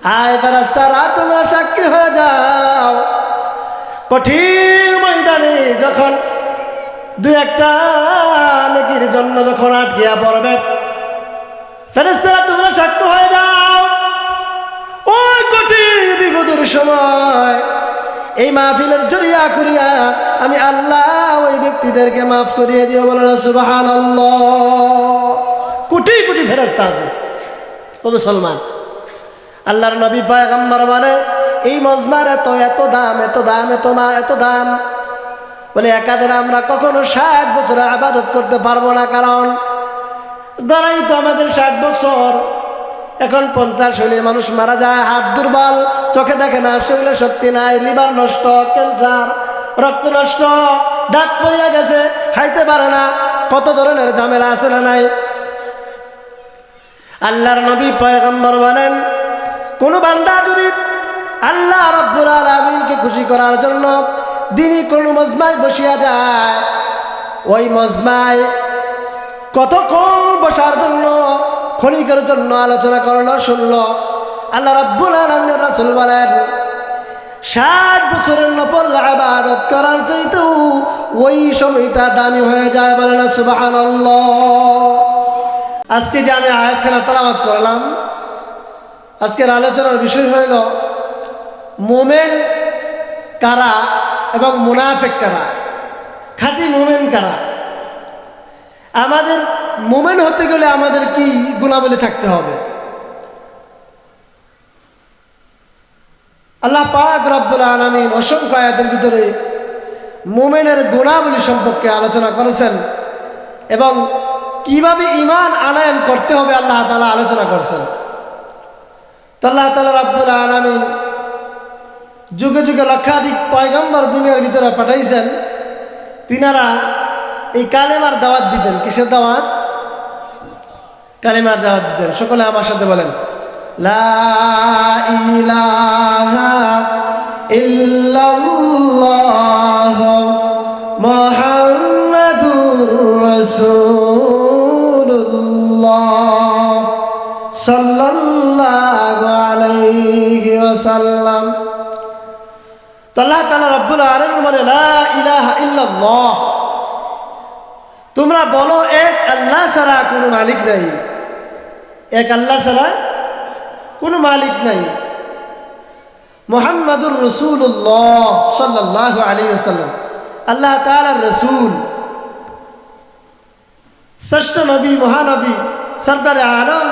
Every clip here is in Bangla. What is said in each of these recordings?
আয় ফেরেশতারা তোমরা সাক্ষী হয়ে যাও, কঠিন ময়দানে যখন দুই একটা নেকির জন্য যখন আটকিয়া পড়বে, ফেরেশতারা তোমরা সাক্ষী হয়ে যাও। ওই কঠিন বিপদের সময় এই মাহফিলের জরিয়া করিয়া আমি আল্লাহ ওই ব্যক্তিদেরকে মাফ করিয়ে দিও, বলেন সুবহানাল্লাহ। কোটি কোটি ফেরেশতা আছে ও মুসলমান। আল্লাহর নবী পয়গম্বর বলে এই মজমার এত দাম, এত দাম, এত দাম বলে একাদের আমরা কখনো 60 বছরে ইবাদত করতে পারবো না, কারণ গড়াই তো আমাদের 60 বছর। এখন 50 হলে মানুষ মারা যায়, হাত দুর্বল, চোখে দেখে না, শরীরে শক্তি নাই, লিভার নষ্ট, ক্যান্সার, রক্ত নষ্ট, দাঁত পড়িয়া গেছে, খাইতে পারে না, কত ধরনের ঝামেলা আছে না নাই। আল্লাহর নবী পয়গম্বর বলেন কোন বান্দা যদি আল্লাহ রাব্বুল আলামিনকে খুশি করার জন্য দিনই কোন মজমায় বসিয়া যায়, ওই মজমায় কতক্ষণ বসার জন্য, ক্ষণিকের জন্য আলোচনা করলো, শুনলো, আল্লাহ রাব্বুল আলামিনের রাসূল বলেন 60 বছরের নফল ইবাদত করার চাইতেও ওই সময়টা দামি হয়ে যায়, বলেন সুবহানাল্লাহ। আজকে যে আমি আয়াতখানা তেলাওয়াত করলাম, আজকের আলোচনার বিষয় হইল মুমিন কারা এবং মুনাফিক কারা, খাঁটি মুমিন কারা। আমাদের মুমিন হতে গেলে আমাদের কি গুণাবলী থাকতে হবে? আল্লাহ পাক রব্বুল আলামিন অসংখ্য আয়াতের ভিতরে মুমিনের গুণাবলী সম্পর্কে আলোচনা করেছেন এবং কিভাবে ঈমান আনয়ন করতে হবে আল্লাহ তাআলা আলোচনা করেছেন। তো আল্লাহ তাআলা রব্বুল আলামিন যুগে যুগে লক্ষাধিক পয়গম্বর দুনিয়ার ভিতরে পাঠাইছেন, তিনারা এই কালেমার দাওয়াত দিতেন। কিসের দাওয়াত? কালেমার দাওয়াত দিতেন। সকলে আমার সাথে বলেন লা ইলাহা ইল্লাল্লাহ মুহাম্মাদুর রাসূলুল্লাহ সাল্লাল্লাহু আলাইহি ওয়াসাল্লাম। তো আল্লাহ তাআলা রব্বুল আলামিন বলে লা ইলাহা ইল্লাল্লাহ, তোমরা বলো এক আল্লাহ ছাড়া কোনো মালিক নাই, এক আল্লাহ ছাড়া কোনো মালিক নাই। মুহাম্মাদুর রাসূলুল্লাহ সাল্লাল্লাহু আলাইহি ওয়াসাল্লাম আল্লাহ তাআলার রাসূল, শ্রেষ্ঠ নবী, মহানবী, সরদারে আলম,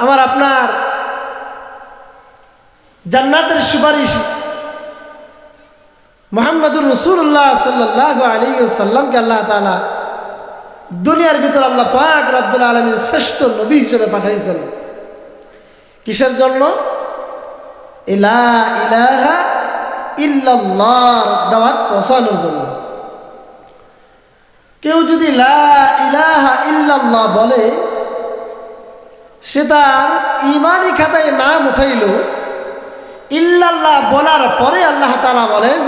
আমার আপনার জান্নাতের সুপারিশ মুহাম্মাদুর রাসূলুল্লাহ সাল্লাল্লাহু আলাইহি ওয়াসাল্লামকে আল্লাহ তাআলা দুনিয়ার ভিতর আল্লাহ পাক রব্বুল আলামিন শ্রেষ্ঠ নবী হিসেবে পাঠাইছেন। কিসের জন্য? লা ইলাহা ইল্লাল্লাহর দাওয়াত পৌঁছানোর জন্য। কেউ যদি লা ইলাহা ইল্লাল্লাহ বলে, সে তার ঈমানি খাতায় নাম উঠাইল, ইল্লাল্লাহ বলার পরে আল্লাহ তাআলা বলেন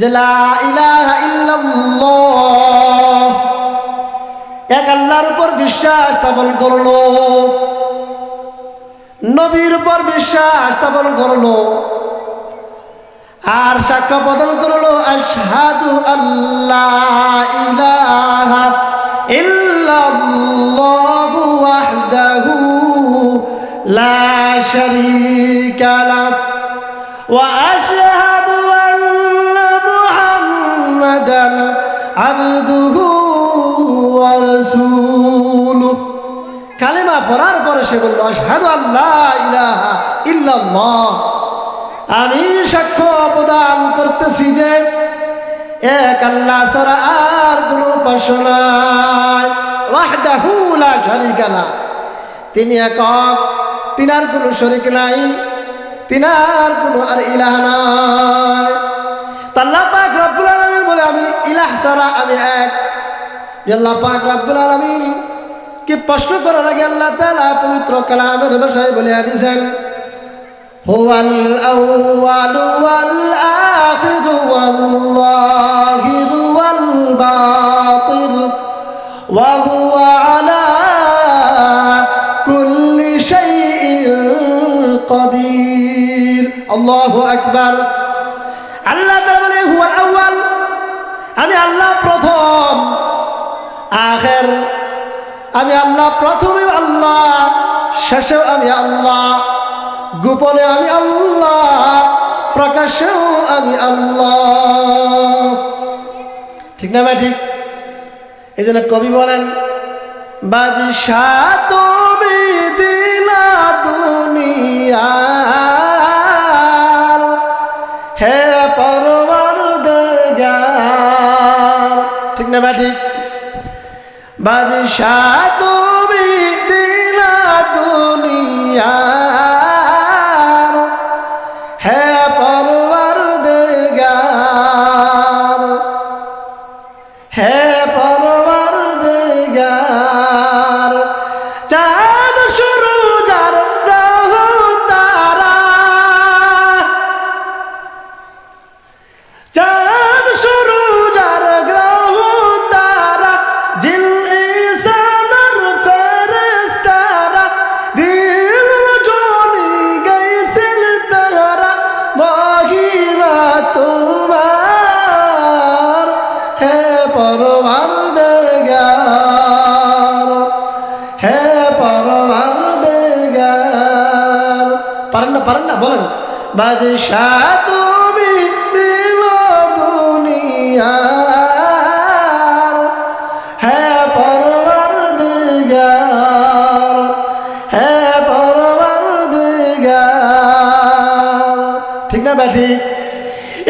যে লা ইলাহা ইল্লাল্লাহ, এক আল্লাহর উপর বিশ্বাস স্থাপন করলো, নবীর উপর বিশ্বাস স্থাপন করলো, আর সাক্ষ্য প্রদান করলো আশহাদু আল্লাহ ইলাহা ইল্লাল্লাহু ওয়াহদাহু লা শারীকা লাহু ওয়া আশহাদু আন্না মুহাম্মাদান আবদুহু ওয়া রাসূলুহু। কালেমা পড়ার পরে সে বলল আশহাদু আল্লাহ ইলাহা ইল্লাল্লাহ, আমি সাক্ষ্য প্রদান করতেছি যে এক আল্লাহ ছাড়া আর কোনো উপাস্য নাই, ওয়াহদাহু লা শারীকা লাহু, তিনি একক, তিনার কোনো শরীক নাই, তিনার কোনো আর ইলাহ নাই। আল্লাহ পাক রব্বুল আলামিন বলে আমি ইলাহ ছাড়া আমি এক। আল্লাহ পাক রব্বুল আলামিন কি প্রশ্ন করার আগে আল্লাহ তাআলা পবিত্র কালামের ভাষায় বলে দিয়েছেন হুয়াল আউয়ালু ওয়াল আখিরু ওয়াল যাহিরু ওয়াল বাতিল ওয়া হুয়া আলা কুল্লি শাইইন قدير الله أكبر আল্লাহ তাআলা বলে হুয়াল আউয়াল আমি আল্লাহ প্রথম আখির আমি আল্লাহ প্রথমে আল্লাহ শেষে আমি আল্লাহ গোপনে আমি আল্লাহ প্রকাশেও আমি আল্লাহ ঠিক না ভাই ঠিক এই জন্য কবি বলেন বাদশাহ তুমি দিলা দুনিয়ার হে পরওয়ারদিগার ঠিক না ভাই ঠিক বাদশাহ তুমি দিলা দুনিয়ার হে পরওয়ারদিগার হে পরওয়ারদিগার চাঁদ সূরজ আর গ্রহ তারা চাঁদ সূরজ আর গ্রহ তারা জিন ইনসান আর ফেরেশতারা দিল জনি গাইছিল তারা মহিমা তোমার হে পরওয়ারদিগার হে পরওয়ারদিগার পারেন না বলেন বাদশাহ তুমি দিল দুনিয়ার হে পরওয়ারদিগার হে পরওয়ারদিগার ঠিক না ব্যাঠি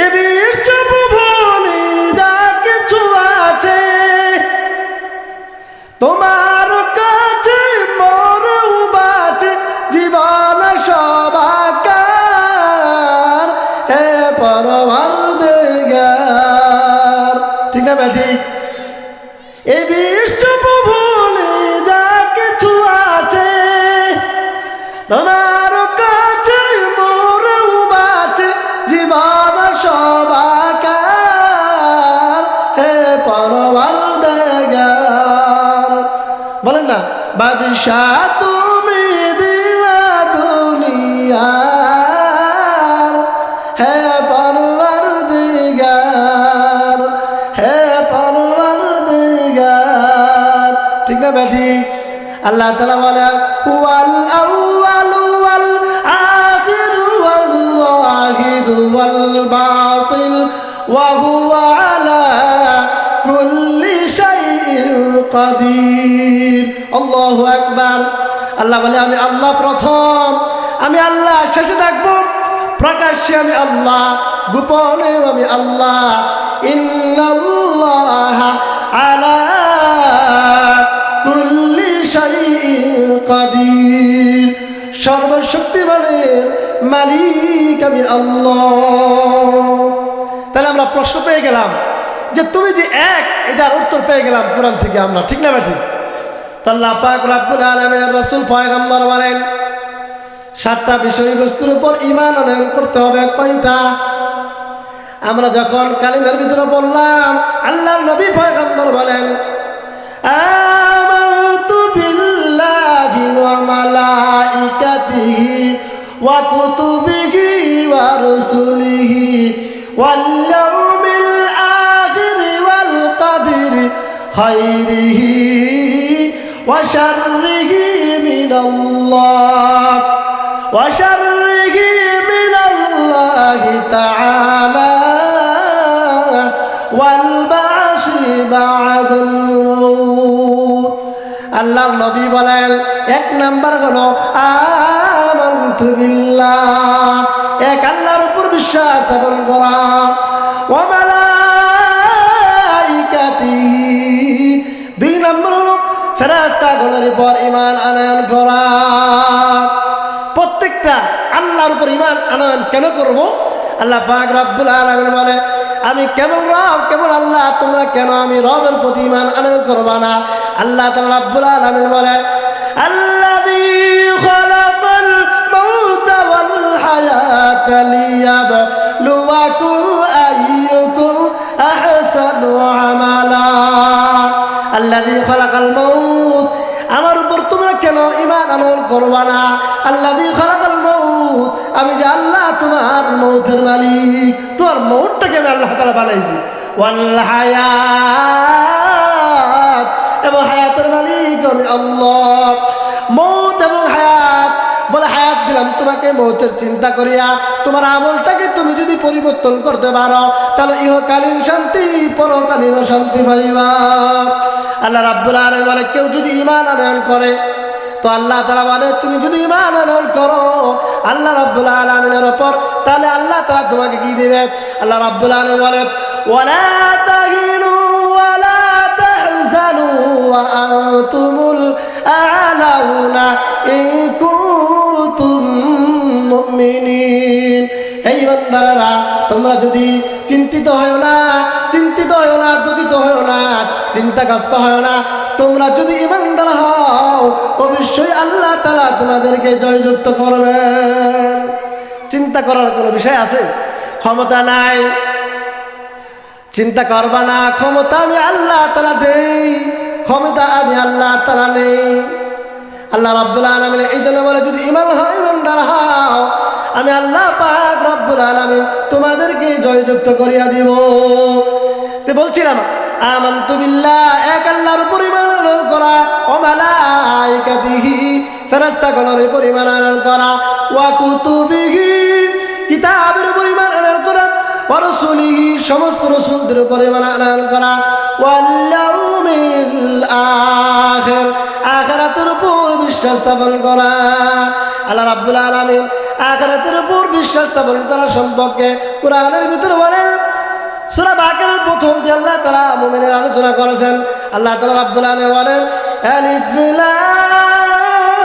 এ বিশ্বভুবনে যা কিছু আছে তোমার কাছে মরেও বাঁচে জীবন সবাকার হে পরওয়ারদিগার ঠিক না ব্যাঠি এই বিশ্বভুবনে যা কিছু আছে তোমার কাছে মরেও বাঁচে জীবন সবাকার হে পরওয়ারদিগার বলেন না বাদশাহ তুমি দিলা দুনিয়ার হে পরওয়ারদিগার হে পরওয়ারদিগার ঠিক না ব্যাঠি আল্লাহ তাআলা বলে হুয়াল আউয়াল ওয়াল আখির ওয়াল যাহির ওয়াল বাতিল ওয়া হুয়া আলা কুল্লি শাইইন কাদির আল্লাহু আকবার আল্লাহ বলে আমি আল্লাহ প্রথম আমি আল্লাহ শেষে থাকবো প্রকাশ্যে আমি আল্লাহ গোপনে আমি আল্লাহ ইন্নাল্লাহা আলা কুল্লি শাইইন কাদির সর্বশক্তিমানের মালিক আমি আল্লাহ তাহলে আমরা প্রশ্ন পেয়ে গেলাম যে তুমি যে এক এটার উত্তর পেয়ে গেলাম কোরআন থেকে আমরা ঠিক না ঠিক তো আল্লাহ পাক রব্বুল আলামিনের রাসূল পয়গম্বর বলেন 7টা বিষয়বস্তুর উপর ঈমান আনয়ন করতে হবে কয়টা আমরা যখন কালিমার ভিতরে বললাম আল্লাহর নবী পয়গম্বর বলেন আমানতু বিল্লাহি ওয়া মালাইকাতিহি ওয়া কুতুবিহি ওয়া রুসুলিহি ওয়াল ইয়াউমিল আখির ওয়াল কদরি খাইরিহি ওয়া শাররিহি মিনাল্লাহ ওয়া শাররিহি মিনাল্লাহি তাআলা ওয়াল বা'সি বা'দাল মাউত আল্লাহর নবী বলেন এক নাম্বার হলো আমানতু বিল্লাহ এক আল্লাহর উপর বিশ্বাস স্থাপন করা ওয়া মালাইকাতিহি দুই নম্বর হলো ফেরেশতাগণের উপর ঈমান আনয়ন করা প্রত্যেকটা আল্লাহর উপর ঈমান আনয়ন কেন করব আল্লাহ পাক রব্বুল আলামিন বলে আমি কেমন রব কেমন আল্লাহ তোমরা কেন আমি রবের প্রতি ঈমান আনয়ন করবা না আল্লাহ তাআলা রব্বুল আলামিন বলে আল্লাযী খালাকাল মাউতা ওয়াল হায়াতা লিয়াবলুয়াকুম আইয়ুকুম আহসানু আমালা আল্লাযী খালাকাল মাউত আমার উপর তোমরা কেন ঈমান আনয়ন করবা না আল্লাযী খালাকাল মাউত তোমার মৌতের মালিক, তোমার মৌতটাকে আমি আল্লাহ তাআলা বানাইছি। ওয়াল হায়াত, এবং হায়াতের মালিক আমি আল্লাহ। মৌত এবং হায়াত, বলে হায়াত দিলাম তোমাকে মৌতের চিন্তা করিয়া, তোমার আমলটাকে তুমি যদি পরিবর্তন করতে পারো তাহলে ইহকালীন শান্তি পরকালীন শান্তি পাইবা। আল্লাহ রাব্বুল আলামিন বলে কেউ যদি ঈমান আনয়ন করে, তো আল্লাহ তাআলা বলে তুমি যদি ঈমান আনয়ন করো আল্লাহ রাব্বুল আলামিনের উপর, তাহলে আল্লাহ তাআলা তোমাকে কি দিবে? আল্লাহ রাব্বুল আলামিন বলে ওয়ালা তাহিনু ওয়ালা তাহজানু ওয়া আনতুমুল আ'লাউনা ইন কুনতুম মুমিনিন। হে ইমানদারেরা, তোমরা যদি চিন্তিত হয় না, চিন্তিত হয় না, দুঃখিত হয় না, চিন্তাগ্রস্ত হয় না, তোমরা যদি ইমানদার হও অবশ্যই আল্লাহ তাআলা তোমাদেরকে জয়যুক্ত করবেন। চিন্তা করার কোনো বিষয় আছে? ক্ষমতা নাই, চিন্তা করবা না। ক্ষমতা আমি আল্লাহ তাআলা দেই, ক্ষমতা আমি আল্লাহ তাআলা নেই। আল্লাহ রাব্বুল আলামিন এই জন্য বলে যদি ইমানদার হও আমি আল্লাহ পাক রব্বুল আলামিন তোমাদেরকে জয়যুক্ত করিয়া দিব। তো বলছিলাম আমানতু বিল্লাহ, এক আল্লাহর উপর ঈমান আনয়ন করা, ও মালাইকাতিহি, ফেরেশতাগণের উপর ঈমান আনয়ন করা, ওয়া কুতুবিহি, কিতাবের উপর ঈমান আনয়ন করা, ওয়া রাসূলিহি, সমস্ত রাসূলদের উপর ঈমান আনয়ন করা, ওয়াল ইয়াউমিল আখির, আখিরাতের উপর বিশ্বাস স্থাপন করা। আল্লাহ রাব্বুল আলামিন আখিরাতের উপর বিশ্বাস স্থাপন করা সম্পর্কে কোরআনের ভিতরে বলেন, সূরা বাকারার প্রথম যে আল্লাহ তাআলা মুমিনের আলোচনা করেছেন, আল্লাহ তাআলা রাব্বুল আলামিন বলেন আলিফ লাম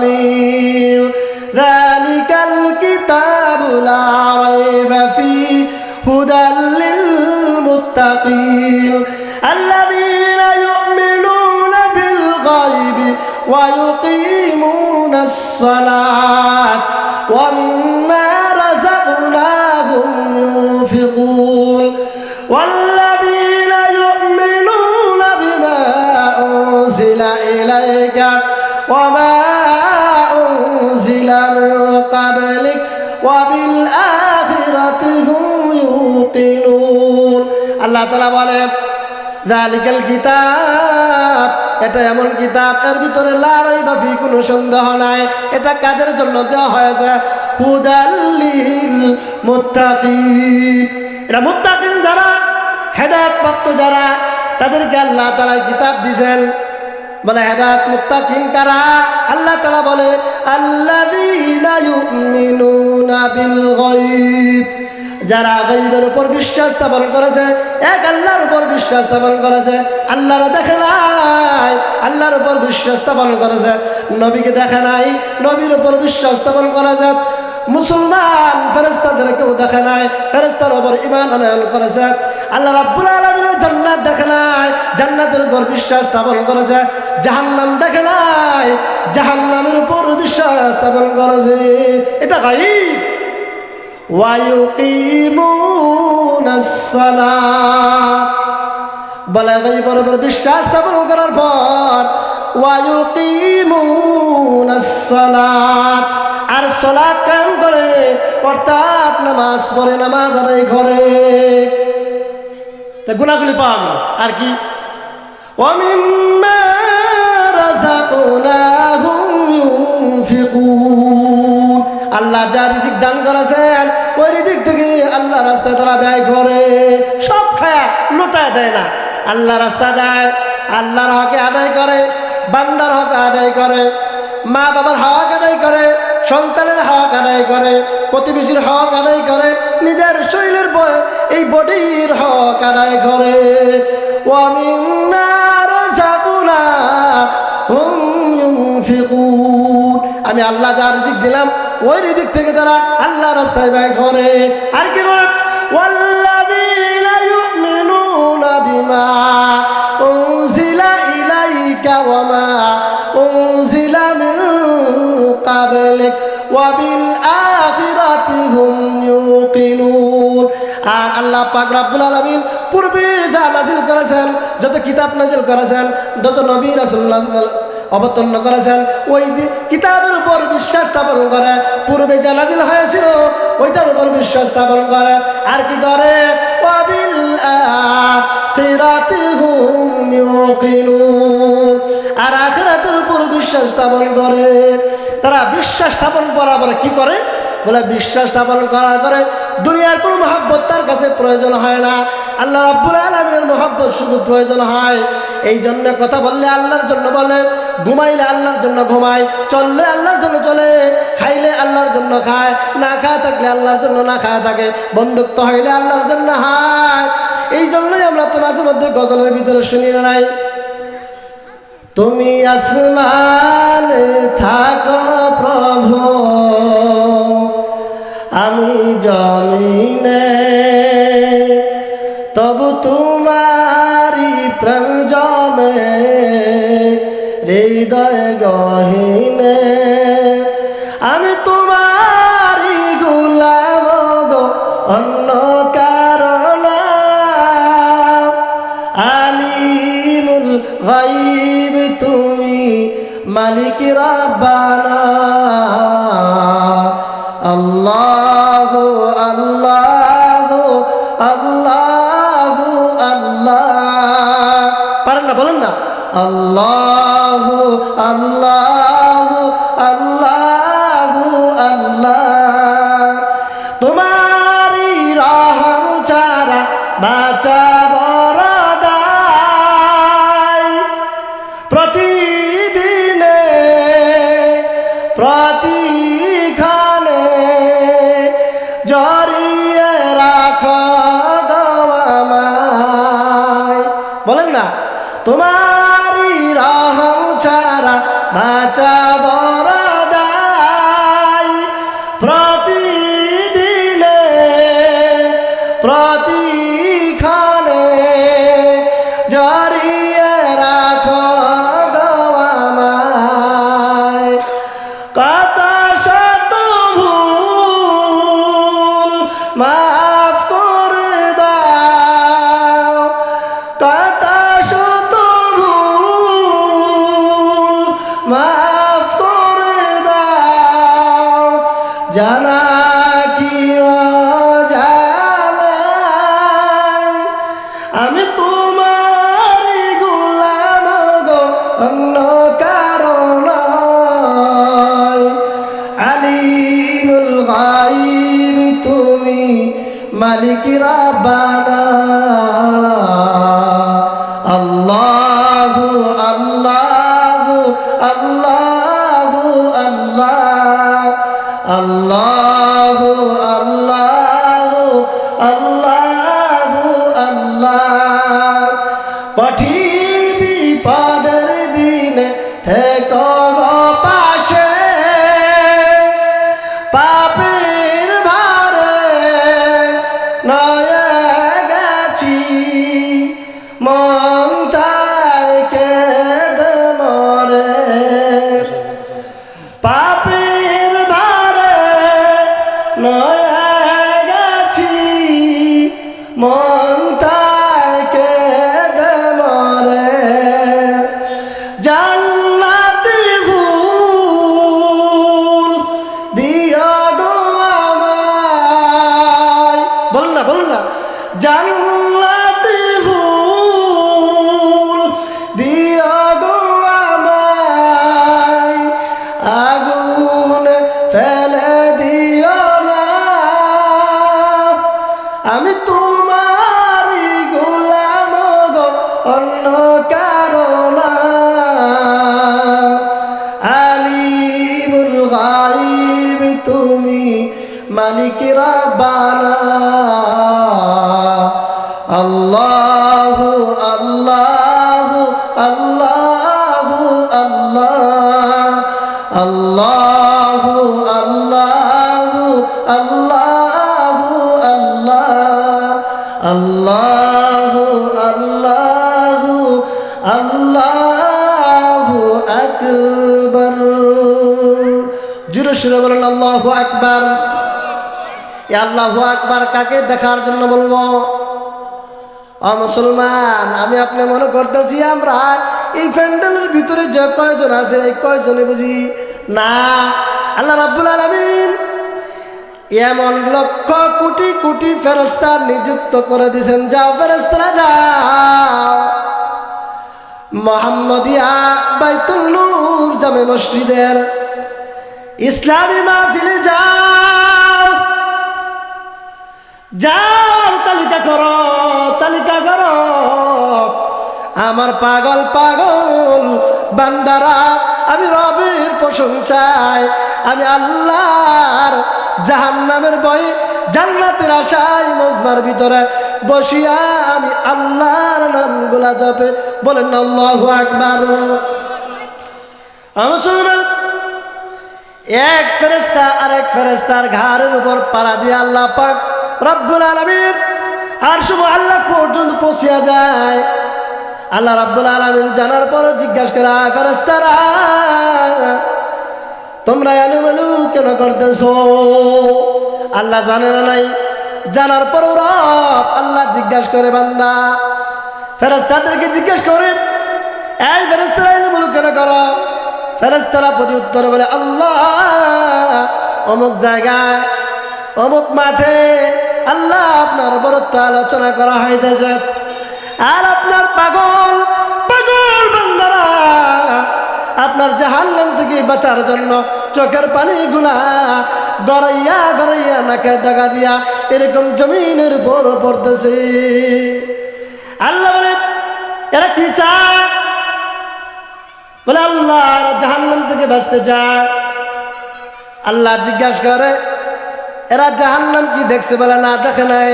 মিম যালিকাল কিতাবু লা রাইবা ফীহি হুদাল লিল মুত্তাকিন আল্লাযীনা ইউমিনুনা বিল গায়বি ওয়া ইউকিমুনাস সালাত ওয়া মিম্মা রাযাকনাহুম ينفقون والذين يؤمنون بما أنزل إليك وما أنزل من قبلك وبالآخرة هم يوقنون الله تعالى বলে যালিকাল কিতাব, এটা এমন কিতাব এর ভিতরে লা রাইবা ফি, কোনো সন্দেহ নাই। এটা কাদের জন্য দেওয়া হয়েছে? হুদাল লিল মুত্তাকিন, এটা মুত্তাকিন যারা, হেদায়েত প্রাপ্ত যারা, তাদেরকে আল্লাহ তাআলা কিতাব দিবেন। বলে হেদায়েত মুত্তাকিন কারা? আল্লাহ তাআলা বলে আল্লাযীনা ইউমিনুনা বিল গায়ব, যারা গায়বের উপর বিশ্বাস স্থাপন করেছে, এক আল্লাহর উপর বিশ্বাস স্থাপন করেছে, আল্লাহর দেখে নাই, আল্লাহর উপর বিশ্বাস স্থাপন করেছে, নবীকে দেখে নাই, নবীর উপর বিশ্বাস স্থাপন করেছে, মুসলমান ফেরেশতাদেরকেও দেখে নাই, ফেরেশতার উপর ঈমান আনয়ন করেছে, আল্লাহ রাব্বুল আলামিনের জান্নাত দেখে নাই, জান্নাতের উপর বিশ্বাস স্থাপন করেছে, জাহান্নাম দেখে নাই, জাহান্নামের উপর বিশ্বাস স্থাপন করেছে। এটা গায়ব। ওয়া ইউকিমুনাস সালাত, বলে গায়বের উপর বিশ্বাস স্থাপন করার পর ওয়া ইউকিমুনাস সালাত, আর সালাত কায়েম করে, অর্থাৎ নামাজ পড়ে, নামাজ আদায় করে। তা গুনাহগুলি পাওয়া গেল। আর কি? ওয়া মিম্মা রাযাকনাহুম ইউনফিকুন, আল্লাহ যা রিজিক দান করেছেন ওই রিজিক থেকে আল্লাহ রাস্তায় তারা ব্যয় করে, সব খায়া লুটায় দেয় না, আল্লাহ রাস্তা দেয়, আল্লাহর হকে আদায় করে, বান্দার হক আদায় করে, মা বাবার হক আদায় করে, সন্তানের হক আদায় করে, প্রতিবেশীর হক আদায় করে, নিজের শরীরের এই বডির হক আদায় করে। ওয়া মিম্মা রাযাকনাহুম ইউনফিকুন, আমি আল্লাহ যা রিজিক দিলাম ওই রিজিক থেকে তারা আল্লাহ রাস্তায় ব্যয় করে। আর কি করে? ওয়াল্লাযীনা ইউমিনুনা বিমা উনজিলা ইলাইকা ওয়া মা উনজিলা মিন ক্বাবলিক ওয়া বিল আখিরাতি হুম ইউকিনুন। আর আল্লাহ পাক রব্বুল আলামিন পূর্বে যা নাজিল করেছেন, যত কিতাব নাজিল করেছেন, যত নবী রাসূলুল্লাহ অবতীর্ণ করেছেন, ওই কিতাবের উপর বিশ্বাস স্থাপন করে, পূর্বে যা নাজিল হয়েছিল ওইটার উপর বিশ্বাস স্থাপন করে। আর কি করে? ওয়াবিল আখিরাতি হুম ইউকিনুন, আর আখিরাতের উপর বিশ্বাস স্থাপন করে। তারা বিশ্বাস স্থাপন করার পরে কি করে? বলে বিশ্বাস স্থাপন করার করে দুনিয়ার কোনো মহব্বত তার কাছে প্রয়োজন হয় না, আল্লাহ রাব্বুল আলামিনের মহব্বত শুধু প্রয়োজন হয়। এই জন্য কথা বললে আল্লাহর জন্য বলে, ঘুমাইলে আল্লাহর জন্য ঘুমায়, চললে আল্লাহর জন্য চলে, খাইলে আল্লাহর জন্য খায়, না খায় থাকলে আল্লাহর জন্য না খায় থাকে, বন্ধুত্ব হইলে আল্লাহর জন্য হয়। এই জন্যই আমরা তো মাঝে মধ্যে গজলের ভিতরে শুনি না নাই, তুমি আসমানে থাকো প্রভু, আমি জমিনে, তবু তোমারি প্রেম জমে হৃদয় গহীনে। আমি তোমারি গোলাম গো, অন্য কারণ আলিমুল গায়ব তুমি, মালিক রাব্বানা। আল্লাহু আল্লাহু আল্লাহু আল্লাহ, পারেন না? বলেন না, আল্লাহু আল্লাহু আল্লাহু আল্লাহ। তোমারি রহম ছাড়া বাঁচা বড় দায়, প্রতিদিনে প্রতিক্ষণে জড়িয়ে রাখো আমায়। বলেন না, তোমারি রহম ছাড়া বাঁচা বড় দায়, প্রতিদিনে প্রতিক্ষণে জড়িয়ে রাখো আমায়। কত শত ভুল মাফ করে দাও, কত শত ভুল মাফ করে দাও, জানা কি অজানায় আমি তোমারি গোলাম গো, অন্য কারণ আলিমুল গায়ব তুমি, মালিক রাব্বানা। আল্লাহু আল্লাহু আল্লাহু আল্লাহ, আল্লাহু আল্লাহু আল্লাহু আল্লাহ। কঠিন বিপদের দিনে থেকো গো পাশে, পাপের ভারে নয়ে গেছি, মন তাই কেঁদে মরে। পাপের ভারে নয়ে গেছি, মন তাই কেঁদে মরে। জান্নাতি ফুল দিও গো আমায়। বলুন না, বলুন না, জান্নাতি ফুল দিও গো আমায়, আগুন ফেলে দিও না, আমি তোমারি গোলাম গো, অন্য কারণ আলিমুল গায়ব তুমি, মালিক রাব্বানা। আল্লাহু আল্লাহু আল্লাহু আল্লাহ, আল্লাহু আল্লাহু আল্লাহু আল্লাহ, আল্লাহু আল্লাহু আল্লাহু আকবার। জোরে সুরে বলেন আল্লাহু আকবার। এই আল্লাহু আকবার কাকে দেখার জন্য বলবো? মুসলমান, আমি আপনি মনে করতেছি আমরা এই প্যান্ডেলের ভিতরে যে কয়জন আছে এই কয়জনে বুঝি না। আল্লাহ রাব্বুল আলামিন এমন লক্ষ কোটি কোটি ফেরেশতা নিযুক্ত করে দিয়েছেন, যাও ফেরেশতারা যাও মুহাম্মদিয়া বাইতুল নূর জামে মসজিদের ইসলামী মাহফিলে যাও, যাও তালিকা করো, তালিকা করো আমার পাগল পাগল বান্দারা, আমি রবের প্রশংসায়, আমি আল্লাহর জাহান্নামের ভয়ে জান্নাতের আশায় মজমার ভিতরে বসিয়া আমি আল্লাহর নামগুলা জপে বলেন আল্লাহু আকবার। মুসলমান, এক ফেরেশতা আরেক ফেরেশতার ঘাড়ের উপর পাড়া দিয়ে আল্লাহ পাক রব্বুল আলামিন আরশ মুআল্লাক পর্যন্ত পৌঁছিয়া যায়। আল্লাহ রাব্বুল আলামিন জানার পর জিজ্ঞাসা করে, ফেরেশতারা তোমরা এলোমেলো কেন করতেছো? আল্লাহ জানে না নাই? জানার পর রব আল্লাহ জিজ্ঞাসা করে, বান্দা ফেরেশতাদেরকে জিজ্ঞেস করে, এই ফেরেশতারা এলোমেলো কেন করো? ফেরেশতারা প্রতি উত্তরে বলে, আল্লাহ অমুক জায়গায় অমুক মাঠে আল্লাহ আপনার বরত্ব আলোচনা করা হইতেছে, আর আপনার পাগল পাগল বান্দারা আপনার জাহান্নাম থেকে বাঁচার জন্য চোখের পানিগুলা গড়াইয়া গড়াইয়া নাকের ডাকা দিয়া এরকম জমিনের উপর পড়তেছে। আল্লাহ বলে, এরা কি চায়? বলে, আল্লাহ জাহান্নাম থেকে বাঁচতে চায়। আল্লাহ জিজ্ঞাসা করে, এরা জাহান্নাম কি দেখছে? বলে, না দেখে নাই।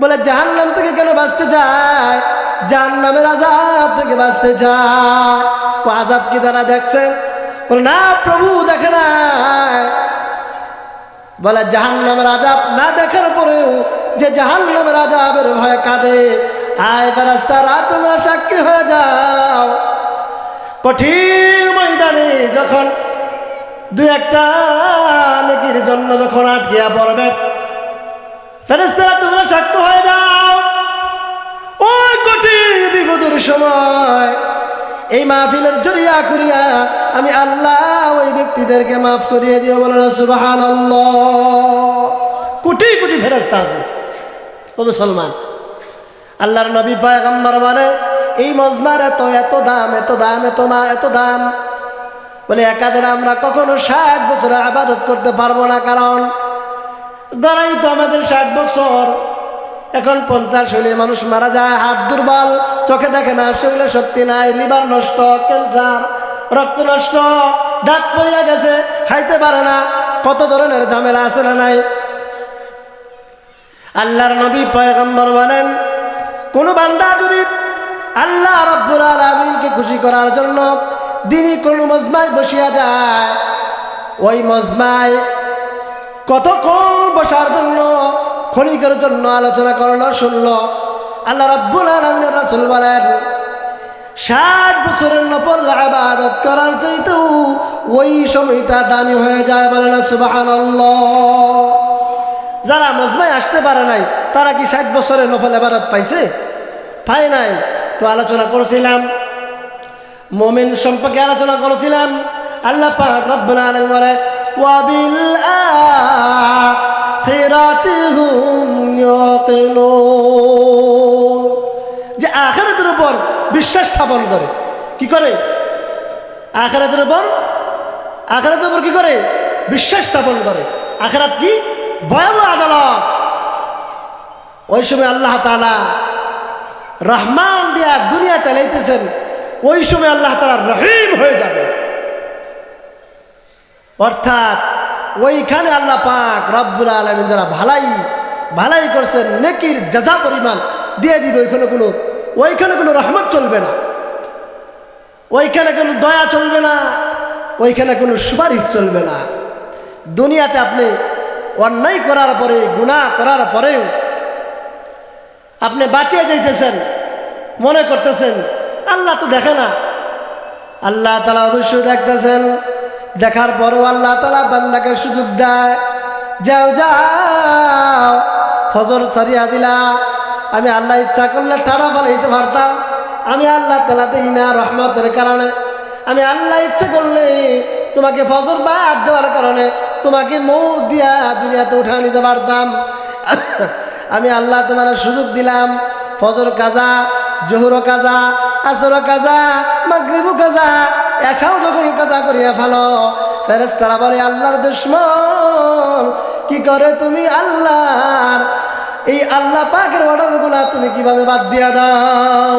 বলে, জাহান্নাম থেকে কেন বাঁচতে চায়? জাহান্নামের আযাব থেকে বাঁচতে চায়। ও আযাব কি তারা দেখছে? বলে, না প্রভু দেখে নাই। বলে, জাহান্নামের আযাব না দেখার পরেও যে জাহান্নামের আযাবের ভয়ে কাঁদে, আয় ফেরেশতারা তোমরা সাক্ষী হয়ে যাও, কঠিন ময়দানে যখন দু একটা নেকির জন্য যখন আটকিয়া পড়বে, ফেরেশতারা তোমরা সাক্ষী হয়ে যাও, ওই কঠিন বিপদের সময় এই মাহফিলের জরিয়া করিয়া আমি আল্লাহ ওই ব্যক্তিদেরকে মাফ করিয়ে দিও। বলেন সুবহানাল্লাহ। কোটি কোটি ফেরেশতা আছে। ও মুসলমান, আল্লাহর নবী পয়গম্বর বলে, এই মজমার এত এত দাম, এত দাম, এত দাম। বলে, একাদের আমরা কখনো 60 বছর ইবাদত করতে পারবো না, কারণ গড়াই তো আমাদের 60 বছর। এখন 50 হইলে মানুষ মারা যায়, হাত দুর্বল, চোখে দেখে না, শরীরে শক্তি নাই, লিভার নষ্ট, ক্যান্সার, রক্ত নষ্ট, দাঁত পড়িয়া গেছে, খাইতে পারে না, কত ধরনের ঝামেলা আছে না নাই? আল্লাহর নবী পয়গম্বর বলেন, কোন বান্দা যদি আল্লাহ রাব্বুল আলামিনকে খুশি করার জন্য দিনই কোন মজমায় বসিয়া যায়, ওই মজমায় কতক্ষণ বসার জন্য, ক্ষণিকের জন্য আলোচনা করলো, শুনলো, আল্লাহ রাব্বুল আলামিনের রাসূল বলেন 60 বছরের নফল ইবাদত করার চাইতেও ওই সময়টা দামি হয়ে যায়। বলেন সুবহানাল্লাহ। যারা মজমায় আসতে পারে নাই তারা কি 60 বছরের নফল ইবাদত পাইছে? পায় নাই। তো আলোচনা করেছিলাম মুমিন সম্পর্কে, আলোচনা করেছিলাম আল্লাহ পাক রব্বুল আলামিন বলে, ওয়া বিল আখিরাতি হুম ইয়াকিনুন, যে আখিরাতের উপর বিশ্বাস স্থাপন করে। কি করে? আখিরাতের উপর কি করে? বিশ্বাস স্থাপন করে। আখিরাত কি ভয়াবহ আদালত। ওই সময় আল্লাহ তাআলা রহমান দিয়া দুনিয়া চালাইতেছেন, ওই সময় আল্লাহ তাআলা রহিম হয়ে যাবে। অর্থাৎ ওইখানে আল্লাহ পাক রব্বুল আলামিন যারা ভালাই করছেন, নেকির জাযা পরিমাণ দিয়ে দিবে। ওইখানে কোনো রহমত চলবে না, ওইখানে কোনো দয়া চলবে না, ওইখানে কোনো সুপারিশ চলবে না। দুনিয়াতে আপনি অন্যায় করার পরে, গুনাহ করার পরেও আপনি বাঁচিয়ে যাইতেছেন, মনে করতেছেন আল্লাহ তো দেখে না। আল্লাহ তাআলা অবশ্যই দেখতেছেন। দেখার পরও আল্লাহ তাআলা বান্দাকে সুযোগ দেয়, যাও ফজর ছাড়িয়া দিলা। আমি আল্লাহ ইচ্ছা করলে টানা ফলাইতে পারতাম, আমি আল্লাহ তাআলা দেই না রহমতের কারণে। আমি আল্লাহ ইচ্ছে করলে তোমাকে ফজর বাদ দেওয়ার কারণে তোমাকে মৌত দিয়া দুনিয়াতে উঠা নিতে পারতাম। আমি আল্লাহ তোমার সুযোগ দিলাম, ফজর কাজা, জোহর কাজা, আসর কাজা, মাগরিব কাজা, এসাও যখন কাজা করিয়া ফেলো, ফেরেশতারা বলে আল্লাহর দুশমন কি করে তুমি আল্লাহর এই আল্লাহ পাকের অর্ডারগুলা তুমি কিভাবে বাদ দিয়া দাও?